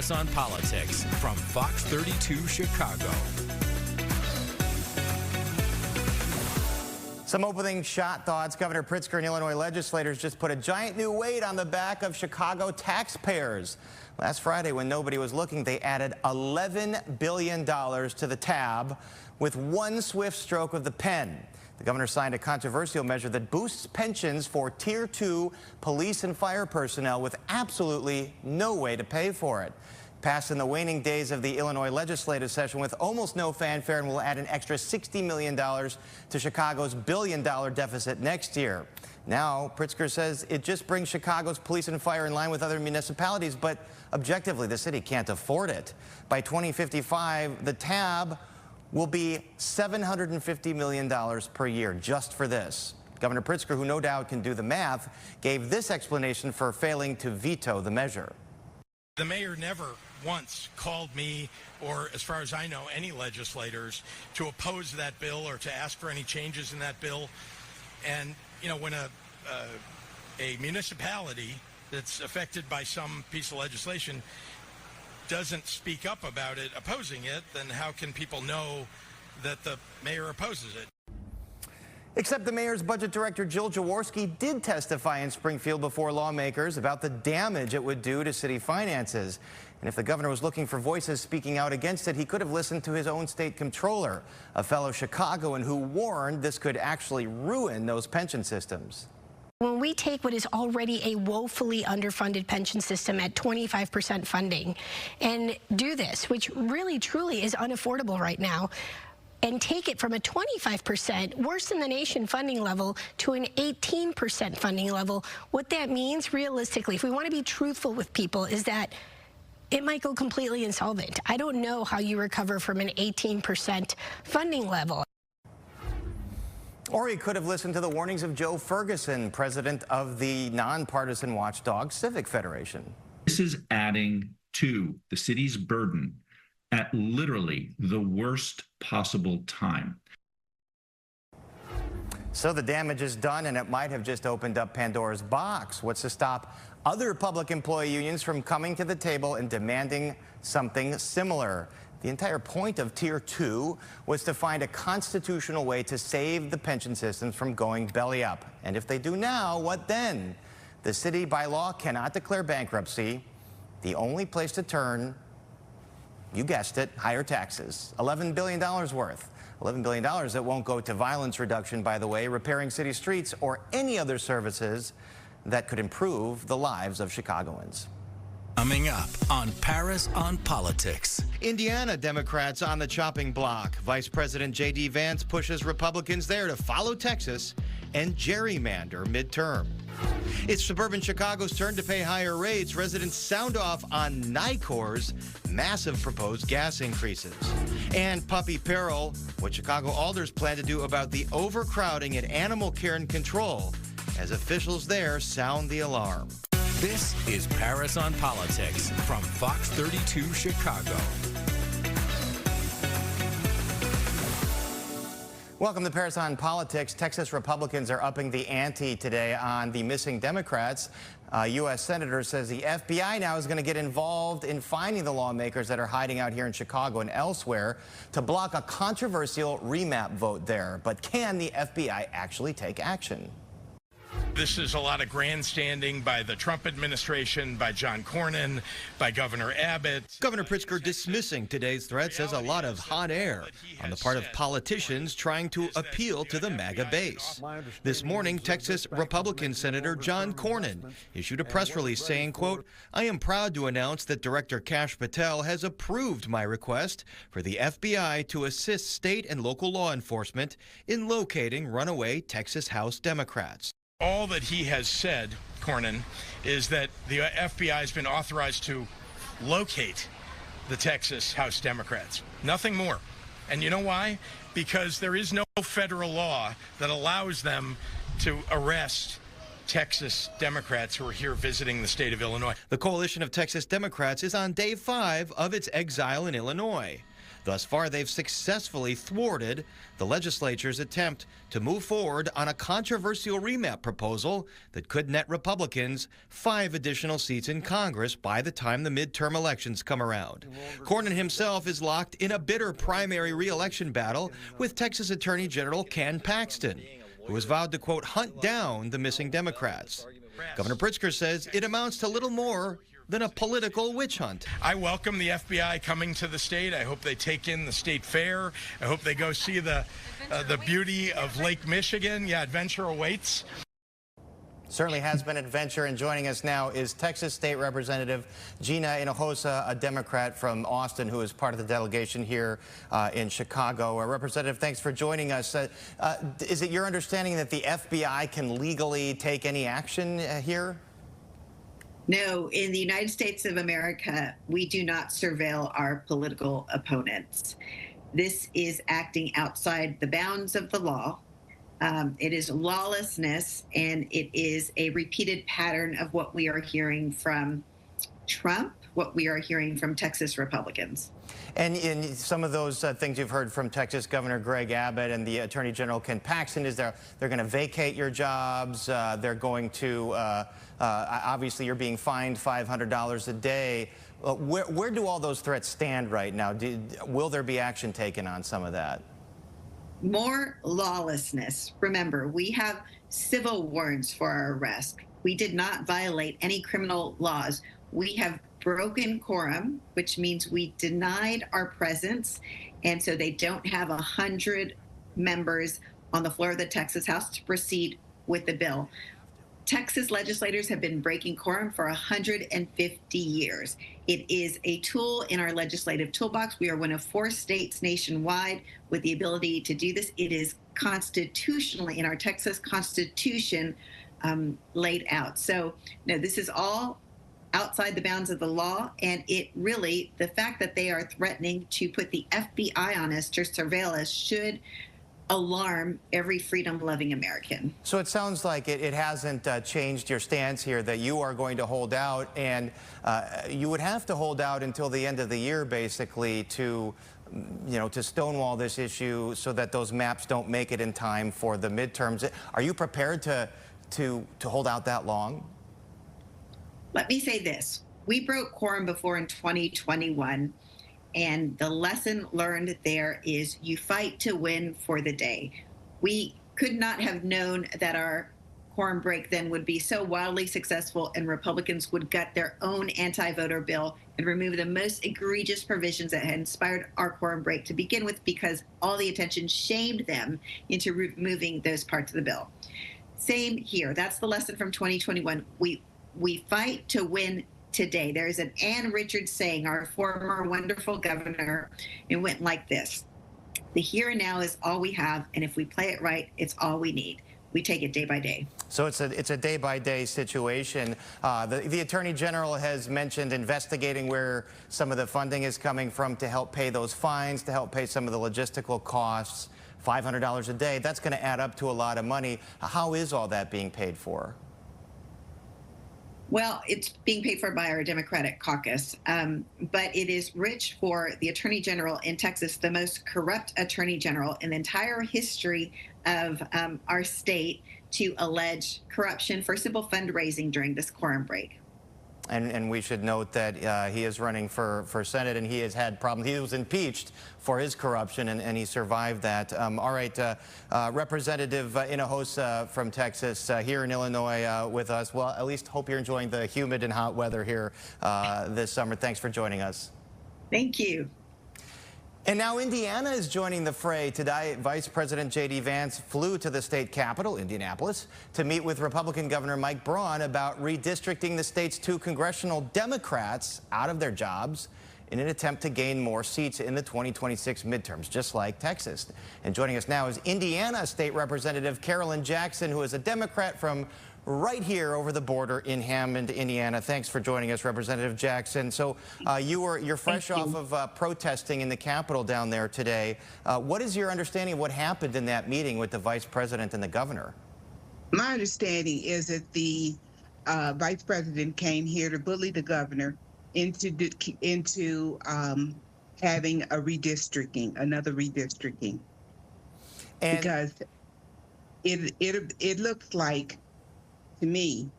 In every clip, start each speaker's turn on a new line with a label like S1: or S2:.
S1: Paris on Politics from Fox 32 Chicago.
S2: Some opening shot thoughts. Governor Pritzker and Illinois legislators just put a giant new weight on the back of Chicago taxpayers. Last Friday, when nobody was looking, they added $11 billion to the tab with one swift stroke of the pen. The governor signed a controversial measure that boosts pensions for Tier 2 police and fire personnel with absolutely no way to pay for it. Passed in the waning days of the Illinois legislative session with almost no fanfare and will add an extra $60 million to Chicago's billion-dollar deficit next year. Now, Pritzker says it just brings Chicago's police and fire in line with other municipalities, but objectively, the city can't afford it. By 2055, the tab will be $750 million per year just for this. Governor Pritzker, who no doubt can do the math, gave this explanation for failing to veto the measure.
S3: The mayor never once called me, or as far as I know, any legislators to oppose that bill or to ask for any changes in that bill. And, you know, when a municipality that's affected by some piece of legislation doesn't speak up about it, opposing it, then how can people know that the mayor opposes it?
S2: Except the mayor's budget director, Jill Jaworski, did testify in Springfield before lawmakers about the damage it would do to city finances. And if the governor was looking for voices speaking out against it, he could have listened to his own state comptroller, a fellow Chicagoan who warned this could actually ruin those pension systems.
S4: When we take what is already a woefully underfunded pension system at 25% funding and do this, which really truly is unaffordable right now, and take it from a 25% worse than the nation funding level to an 18% funding level, what that means realistically, if we want to be truthful with people, is that it might go completely insolvent. I don't know how you recover from an 18% funding level.
S2: Or he could have listened to the warnings of Joe Ferguson, president of the nonpartisan watchdog Civic Federation.
S5: This is adding to the city's burden at literally the worst possible time.
S2: So the damage is done, and it might have just opened up Pandora's box. What's to stop other public employee unions from coming to the table and demanding something similar? The entire point of Tier 2 was to find a constitutional way to save the pension systems from going belly up. And if they do now, what then? The city by law cannot declare bankruptcy. The only place to turn, you guessed it, higher taxes. $11 billion worth. $11 billion that won't go to violence reduction, by the way, repairing city streets, or any other services that could improve the lives of Chicagoans.
S1: Coming up on Paris on Politics.
S2: Indiana Democrats on the chopping block. Vice President J.D. Vance pushes Republicans there to follow Texas and gerrymander midterm. It's suburban Chicago's turn to pay higher rates. Residents sound off on Nicor's massive proposed gas increases. And puppy peril, what Chicago alders plan to do about the overcrowding at animal care and control as officials there sound the alarm.
S1: This is Paris on Politics from Fox 32 Chicago.
S2: Welcome to Paris on Politics. Texas Republicans are upping the ante today on the missing Democrats. A U.S. senator says the FBI now is going to get involved in finding the lawmakers that are hiding out here in Chicago and elsewhere to block a controversial remap vote there. But can the FBI actually take action?
S3: This is a lot of grandstanding by the Trump administration, by John Cornyn, by Governor Abbott.
S2: Governor Pritzker dismissing today's threat says a lot of hot air on the part of politicians trying to appeal to the MAGA base. This morning, Texas Republican Senator John Cornyn issued a press release saying, quote, "I am proud to announce that Director Kash Patel has approved my request for the FBI to assist state and local law enforcement in locating runaway Texas House Democrats."
S3: All that he has said, Cornyn, is that the FBI has been authorized to locate the Texas House Democrats. Nothing more. And you know why? Because there is no federal law that allows them to arrest Texas Democrats who are here visiting the state of Illinois.
S2: The coalition of Texas Democrats is on day 5 of its exile in Illinois. Thus far, they've successfully thwarted the legislature's attempt to move forward on a controversial remap proposal that could net Republicans 5 additional seats in Congress by the time the midterm elections come around. Cornyn himself is locked in a bitter primary re-election battle with Texas Attorney General Ken Paxton, who has vowed to, quote, hunt down the missing Democrats. Governor Pritzker says it amounts to little more than a political witch hunt.
S3: I welcome the FBI coming to the state. I hope they take in the state fair. I hope they go see the beauty of Lake Michigan. Yeah, adventure awaits.
S2: Certainly has been an adventure, and joining us now is Texas State Representative Gina Inosa, a Democrat from Austin, who is part of the delegation here in Chicago. Representative, thanks for joining us. Is it your understanding that the FBI can legally take any action here?
S6: No, in the United States of America, we do not surveil our political opponents. This is acting outside the bounds of the law. It is lawlessness, and it is a repeated pattern of what we are hearing from Trump, what we are hearing from Texas Republicans.
S2: And in some of those things you've heard from Texas Governor Greg Abbott and the Attorney General Ken Paxton is they're going to vacate your jobs. They're going to, obviously, you're being fined $500 a day. Where do all those threats stand right now? Will there be action taken on some of that?
S6: More lawlessness. Remember, we have civil warrants for our arrest. We did not violate any criminal laws. We have broken quorum, which means we denied our presence, and so they don't have 100 members on the floor of the Texas House to proceed with the bill. Texas legislators have been breaking quorum for 150 years. It is a tool in our legislative toolbox. We are one of 4 states nationwide with the ability to do this. It is constitutionally in our Texas Constitution laid out. So, no, this is all outside the bounds of the law, and it really, the fact that they are threatening to put the FBI on us to surveil us should alarm every freedom-loving American.
S2: So it sounds like it hasn't changed your stance here, that you are going to hold out, and you would have to hold out until the end of the year, basically, to to stonewall this issue so that those maps don't make it in time for the midterms. Are you prepared to hold out that long?
S6: Let me say this. We broke quorum before in 2021. And the lesson learned there is you fight to win for the day. We could not have known that our quorum break then would be so wildly successful and Republicans would gut their own anti-voter bill and remove the most egregious provisions that had inspired our quorum break to begin with, because all the attention shamed them into removing those parts of the bill. Same here. That's the lesson from 2021. We fight to win today. There's an Ann Richards saying, our former wonderful governor, it went like this: the here and now is all we have, and if we play it right, it's all we need. We take it day by day.
S2: So it's a day-by-day situation. The Attorney General has mentioned investigating where some of the funding is coming from to help pay those fines, to help pay some of the logistical costs. $500 a day, that's going to add up to a lot of money. How is all that being paid for?
S6: Well, it's being paid for by our Democratic caucus, but it is rich for the Attorney General in Texas, the most corrupt Attorney General in the entire history of our state, to allege corruption for simple fundraising during this quorum break.
S2: And we should note that he is running for Senate, and he has had problems. He was impeached for his corruption, and he survived that. All right, Representative Inosa from Texas here in Illinois with us. Well, at least hope you're enjoying the humid and hot weather here this summer. Thanks for joining us.
S6: Thank you.
S2: And now Indiana is joining the fray. Today, Vice President J.D. Vance flew to the state capital, Indianapolis, to meet with Republican Governor Mike Braun about redistricting the state's 2 congressional Democrats out of their jobs in an attempt to gain more seats in the 2026 midterms, just like Texas. And joining us now is Indiana State Representative Carolyn Jackson, who is a Democrat from right here over the border in Hammond, Indiana. Thanks for joining us, Representative Jackson. So you're fresh off of protesting in the Capitol down there today. What is your understanding of what happened in that meeting with the Vice President and the Governor?
S7: My understanding is that the Vice President came here to bully the Governor into having a redistricting, another redistricting,
S2: And
S7: because it looks like to me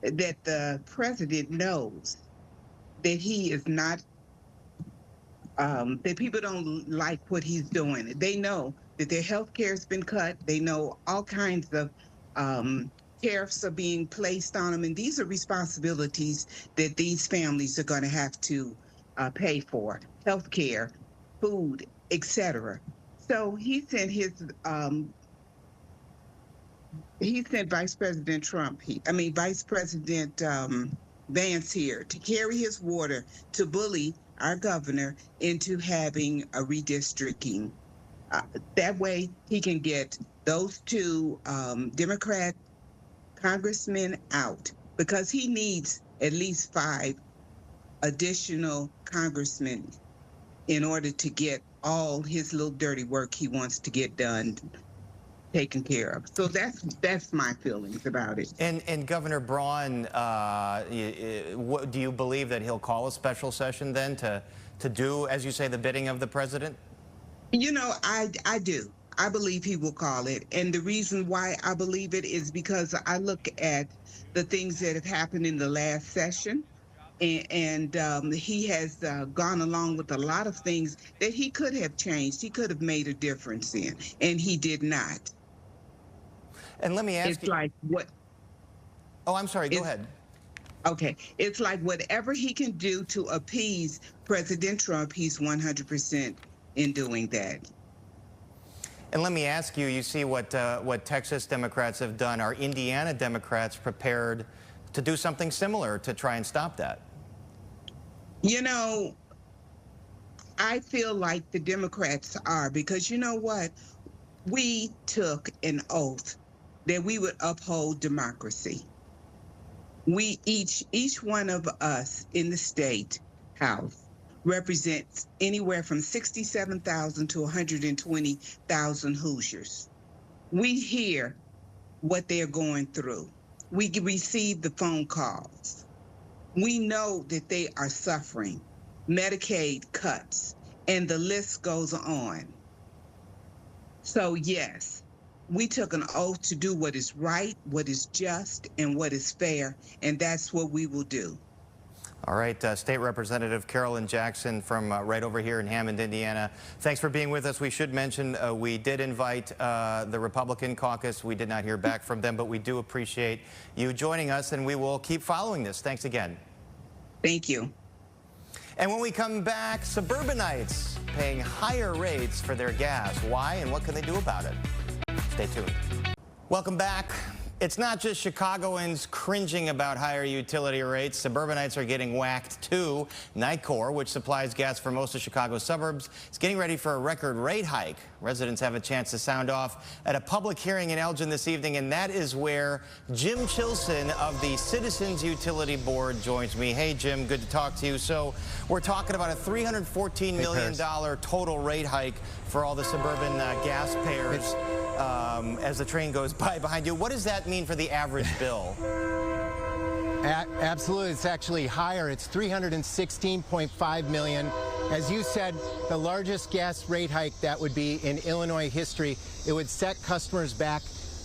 S7: that the president knows that he is not, that people don't like what he's doing. They know that their health care has been cut. They know all kinds of tariffs are being placed on them. And these are responsibilities that these families are going to have to pay for: health care, food, etc. So he sent Vice President Vice President Vance here to carry his water to bully our governor into having a redistricting. That way he can get those two Democrat congressmen out, because he needs at least 5 additional congressmen in order to get all his little dirty work he wants to get done taken care of. So that's my feelings about it.
S2: And Governor Braun, do you believe that he'll call a special session then to do, as you say, the bidding of the president?
S7: You know, I do. I believe he will call it. And the reason why I believe it is because I look at the things that have happened in the last session. And he has gone along with a lot of things that he could have changed. He could have made a difference in, and he did not.
S2: And let me ask you.
S7: It's like what?
S2: Oh, I'm sorry. Go ahead.
S7: Okay. It's like whatever he can do to appease President Trump, he's 100% in doing that.
S2: And let me ask you, you see what Texas Democrats have done. Are Indiana Democrats prepared to do something similar to try and stop that?
S7: You know, I feel like the Democrats are, because you know what? We took an oath that we would uphold democracy. We each one of us in the state house represents anywhere from 67,000 to 120,000 Hoosiers. We hear what they're going through. We receive the phone calls. We know that they are suffering Medicaid cuts, and the list goes on. So yes, we took an oath to do what is right, what is just, and what is fair, and that's what we will do.
S2: All right, State Representative Carolyn Jackson from right over here in Hammond, Indiana. Thanks for being with us. We should mention we did invite the Republican caucus. We did not hear back from them, but we do appreciate you joining us, and we will keep following this. Thanks again.
S7: Thank you.
S2: And when we come back, suburbanites paying higher rates for their gas. Why and what can they do about it? Stay tuned. Welcome back. It's not just Chicagoans cringing about higher utility rates. Suburbanites are getting whacked too. Nicor, which supplies gas for most of Chicago's suburbs, is getting ready for a record rate hike. Residents have a chance to sound off at a public hearing in Elgin this evening, and that is where Jim Chilson of the Citizens Utility Board joins me. Hey, Jim, good to talk to you. So we're talking about a $314 million total rate hike for all the suburban gas payers. As the train goes by behind you. What does that mean for the average bill?
S8: Absolutely, it's actually higher. It's $316.5 million. As you said, the largest gas rate hike that would be in Illinois history. It would set customers back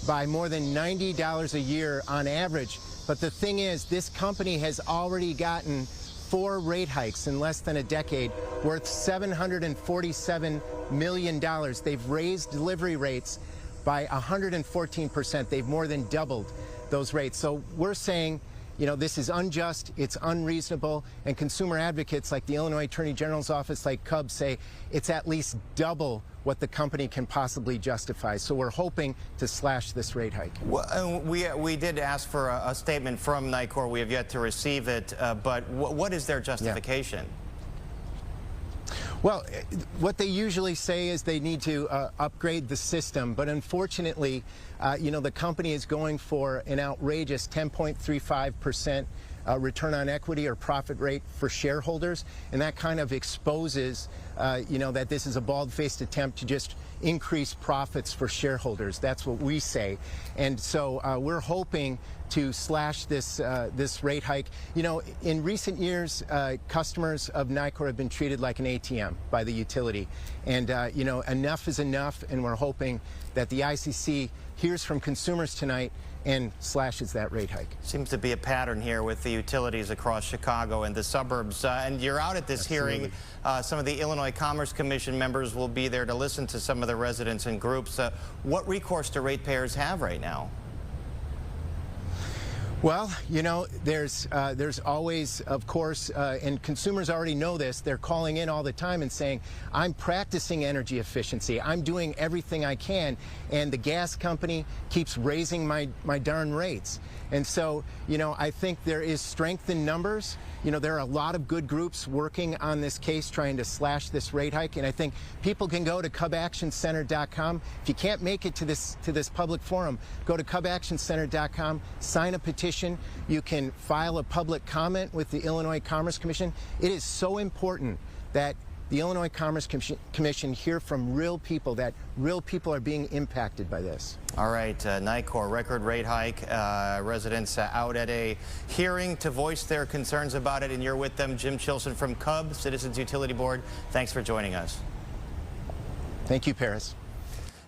S8: by more than $90 a year on average. But the thing is, this company has already gotten 4 rate hikes in less than a decade, worth $747 million. They've raised delivery rates by 114%. They've more than doubled those rates. So we're saying, you know, this is unjust, it's unreasonable, and consumer advocates like the Illinois Attorney General's office, like Cub, say it's at least double what the company can possibly justify. So we're hoping to slash this rate hike.
S2: Well, we did ask for a statement from Nicor. We have yet to receive it, but what is their justification?
S8: Yeah. Well, what they usually say is they need to upgrade the system, but unfortunately, you know, the company is going for an outrageous 10.35% return on equity or profit rate for shareholders, and that kind of exposes, that this is a bald-faced attempt to just increase profits for shareholders. That's what we say. And so we're hoping to slash this rate hike. In recent years, customers of Nicor have been treated like an ATM by the utility. And, enough is enough, and we're hoping that the ICC hears from consumers tonight and slashes that rate hike.
S2: Seems to be a pattern here with the utilities across Chicago and the suburbs. And you're out at this
S8: Absolutely.
S2: hearing. Some of the Illinois Commerce Commission members will be there to listen to some of the residents and groups. What recourse do ratepayers have right now?
S8: Well, there's always, of course, and consumers already know this, they're calling in all the time and saying, I'm practicing energy efficiency, I'm doing everything I can, and the gas company keeps raising my darn rates. And so, I think there is strength in numbers. There are a lot of good groups working on this case trying to slash this rate hike, and I think people can go to cubactioncenter.com. If you can't make it to this public forum, go to cubactioncenter.com, sign a petition. You can file a public comment with the Illinois Commerce Commission. It is so important that the Illinois Commerce Commission hear from real people, that real people are being impacted by this.
S2: All right, Nicor, record rate hike. Residents out at a hearing to voice their concerns about it, and you're with them. Jim Chilson from CUB, Citizens Utility Board. Thanks for joining us.
S8: Thank you, Paris.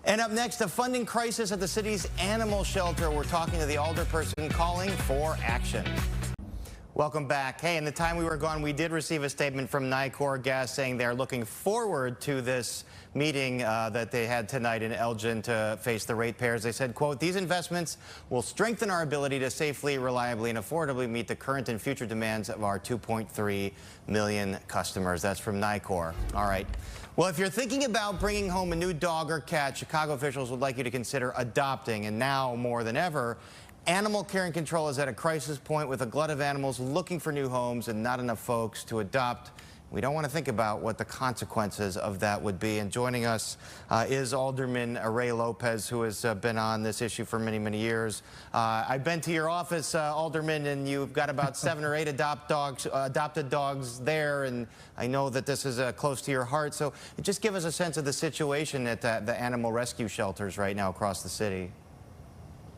S2: And up next, a funding crisis at the city's animal shelter. We're talking to the alderperson calling for action. Welcome back. Hey, in the time we were gone, we did receive a statement from Nicor Gas saying they're looking forward to this meeting that they had tonight in Elgin to face the ratepayers. They said, quote, these investments will strengthen our ability to safely, reliably, and affordably meet the current and future demands of our 2.3 million customers. That's from Nicor. All right. Well, if you're thinking about bringing home a new dog or cat, Chicago officials would like you to consider adopting. And now, more than ever, animal care and control is at a crisis point with a glut of animals looking for new homes and not enough folks to adopt. We don't want to think about what the consequences of that would be. And joining us is Alderman Ray Lopez, who has been on this issue for many, many years. I've been to your office, Alderman, and you've got about 7 or 8 adopted dogs there, and I know that this is close to your heart. So just give us a sense of the situation at the animal rescue shelters right now across the city.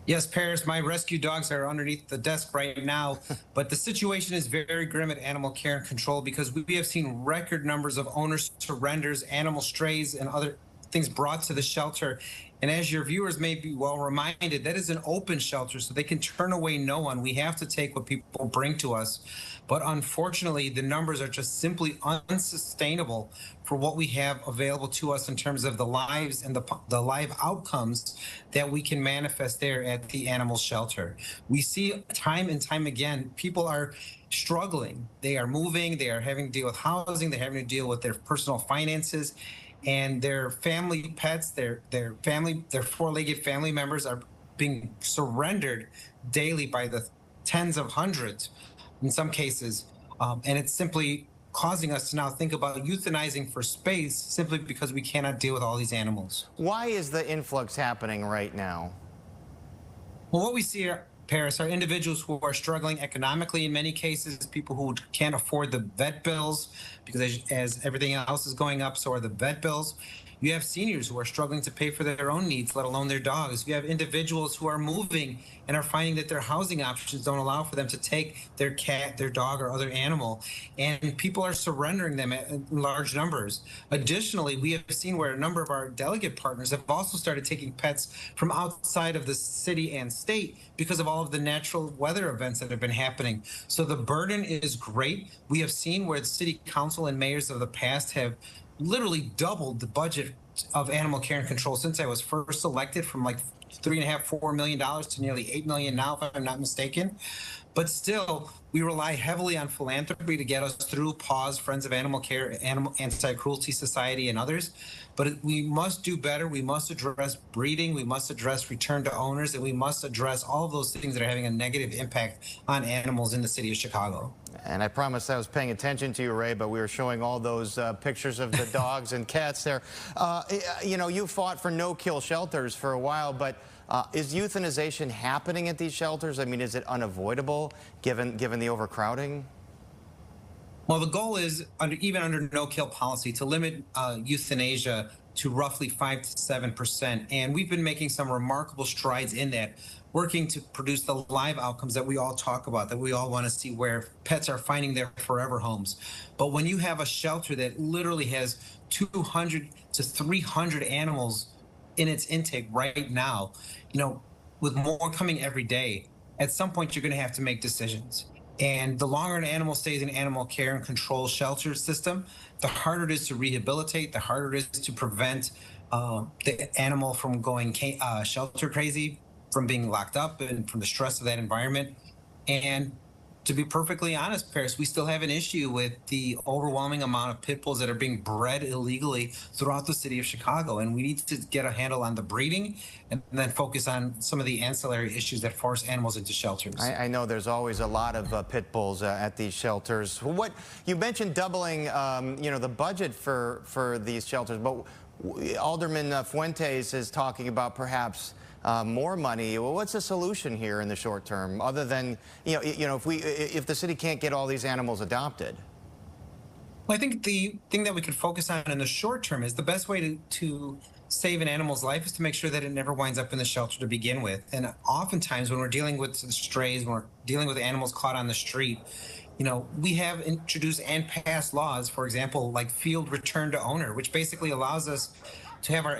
S9: Yes, Paris, my rescue dogs are underneath the desk right now, but the situation is very grim at Animal Care and Control because we have seen record numbers of owner surrenders, animal strays, and other things brought to the shelter. And as your viewers may be well reminded, that is an open shelter, so they can turn away no one. We have to take what people bring to us. But unfortunately, the numbers are just simply unsustainable for what we have available to us in terms of the lives and the live outcomes that we can manifest there at the animal shelter. We see time and time again, people are struggling. They are moving, they are having to deal with housing, they're having to deal with their personal finances, and their family pets, their four-legged family members are being surrendered daily by the tens of hundreds in some cases, and it's simply causing us to now think about euthanizing for space simply because we cannot deal with all these animals.
S2: Why is the influx happening right now?
S9: Well, what we see here, Paris, are individuals who are struggling economically in many cases, people who can't afford the vet bills because as everything else is going up, so are the vet bills. You have seniors who are struggling to pay for their own needs, let alone their dogs. You have individuals who are moving and are finding that their housing options don't allow for them to take their cat, their dog, or other animal. And people are surrendering them in large numbers. Additionally, we have seen where a number of our delegate partners have also started taking pets from outside of the city and state because of all of the natural weather events that have been happening. So the burden is great. We have seen where the city council and mayors of the past have literally doubled the budget of animal care and control since I was first elected, from like $3.5–4 million to nearly $8 million now, if I'm not mistaken. But still, we rely heavily on philanthropy to get us through PAWS, Friends of Animal Care, Animal Anti-Cruelty Society, and others. But we must do better. We must address breeding. We must address return to owners, and we must address all of those things that are having a negative impact on animals in the city of Chicago.
S2: And I promised I was paying attention to you, Ray, but we were showing all those pictures of the dogs and cats there. You know, you fought for no-kill shelters for a while, but Is euthanization happening at these shelters? I mean, is it unavoidable given the overcrowding?
S9: Well, the goal is, even under no-kill policy, to limit euthanasia to roughly 5 to 7%. And we've been making some remarkable strides in that, working to produce the live outcomes that we all talk about, that we all want to see, where pets are finding their forever homes. But when you have a shelter that literally has 200 to 300 animals in its intake right now, with more coming every day, at some point you're going to have to make decisions. And the longer an animal stays in animal care and control shelter system, the harder it is to rehabilitate, the harder it is to prevent the animal from going shelter crazy, from being locked up, and from the stress of that environment. And to be perfectly honest, Paris, we still have an issue with the overwhelming amount of pit bulls that are being bred illegally throughout the city of Chicago. And we need to get a handle on the breeding and then focus on some of the ancillary issues that force animals into shelters.
S2: I know there's always a lot of pit bulls at these shelters. What you mentioned doubling, the budget for these shelters, but Alderman Fuentes is talking about perhaps more money. Well, what's the solution here in the short term, other than if the city can't get all these animals adopted?
S9: Well, I think the thing that we could focus on in the short term is the best way to save an animal's life is to make sure that it never winds up in the shelter to begin with. And oftentimes when we're dealing with strays, when we're dealing with animals caught on the street, we have introduced and passed laws, for example, like field return to owner, which basically allows us to have our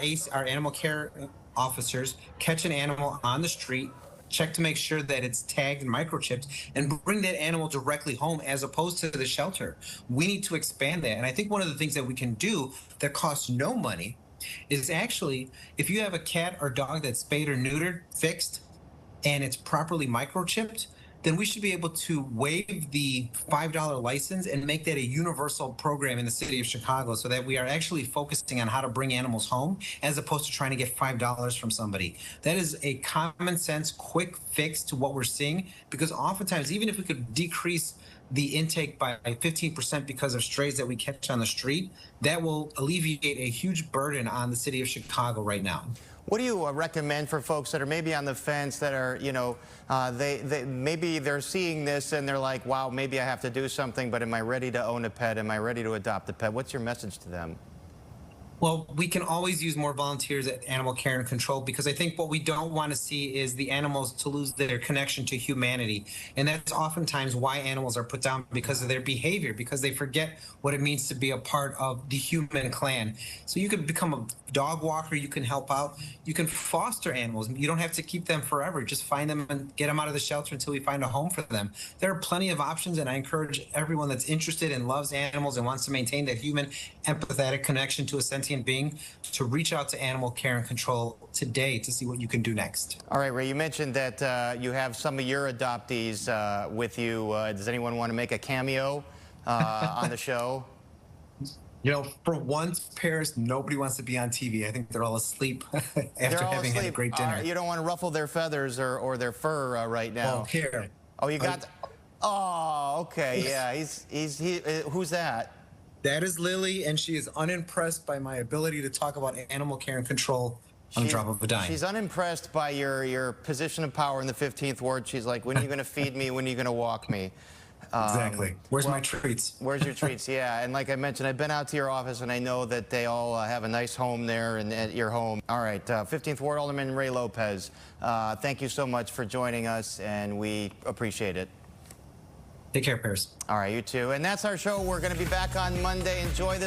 S9: animal care officers catch an animal on the street, check to make sure that it's tagged and microchipped, and bring that animal directly home as opposed to the shelter. We need to expand that. And I think one of the things that we can do that costs no money is actually, if you have a cat or dog that's spayed or neutered, fixed, and it's properly microchipped, then we should be able to waive the $5 license and make that a universal program in the city of Chicago, so that we are actually focusing on how to bring animals home as opposed to trying to get $5 from somebody. That is a common sense, quick fix to what we're seeing, because oftentimes, even if we could decrease the intake by 15% because of strays that we catch on the street, that will alleviate a huge burden on the city of Chicago right now.
S2: What do you recommend for folks that are maybe on the fence, that are, maybe they're seeing this and they're like, wow, maybe I have to do something, but am I ready to own a pet? Am I ready to adopt a pet? What's your message to them?
S9: Well, we can always use more volunteers at animal care and control, because I think what we don't want to see is the animals to lose their connection to humanity. And that's oftentimes why animals are put down, because of their behavior, because they forget what it means to be a part of the human clan. So you can become a dog walker, you can help out, you can foster animals. You don't have to keep them forever. Just find them and get them out of the shelter until we find a home for them. There are plenty of options, and I encourage everyone that's interested and loves animals and wants to maintain that human empathetic connection to a sentient being to reach out to Animal Care and Control today to see what you can do next.
S2: All right, Ray, you mentioned that you have some of your adoptees with you. Does anyone want to make a cameo on the show?
S9: For once, Paris, nobody wants to be on TV. I think they're all asleep after having had a great dinner.
S2: You don't want to ruffle their feathers or their fur right now.
S9: Oh, here.
S2: Oh, you got... Oh, okay, yeah. Who's that?
S9: That is Lily, and she is unimpressed by my ability to talk about animal care and control on the drop of a dime.
S2: She's unimpressed by your position of power in the 15th Ward. She's like, when are you going to feed me? When are you going to walk me?
S9: Exactly. Where's my treats?
S2: Where's your treats? Yeah, and like I mentioned, I've been out to your office, and I know that they all have a nice home there and at your home. All right, 15th Ward Alderman Ray Lopez, thank you so much for joining us, and we appreciate it.
S9: Take care, Paris.
S2: All right, you too. And that's our show. We're going to be back on Monday. Enjoy this.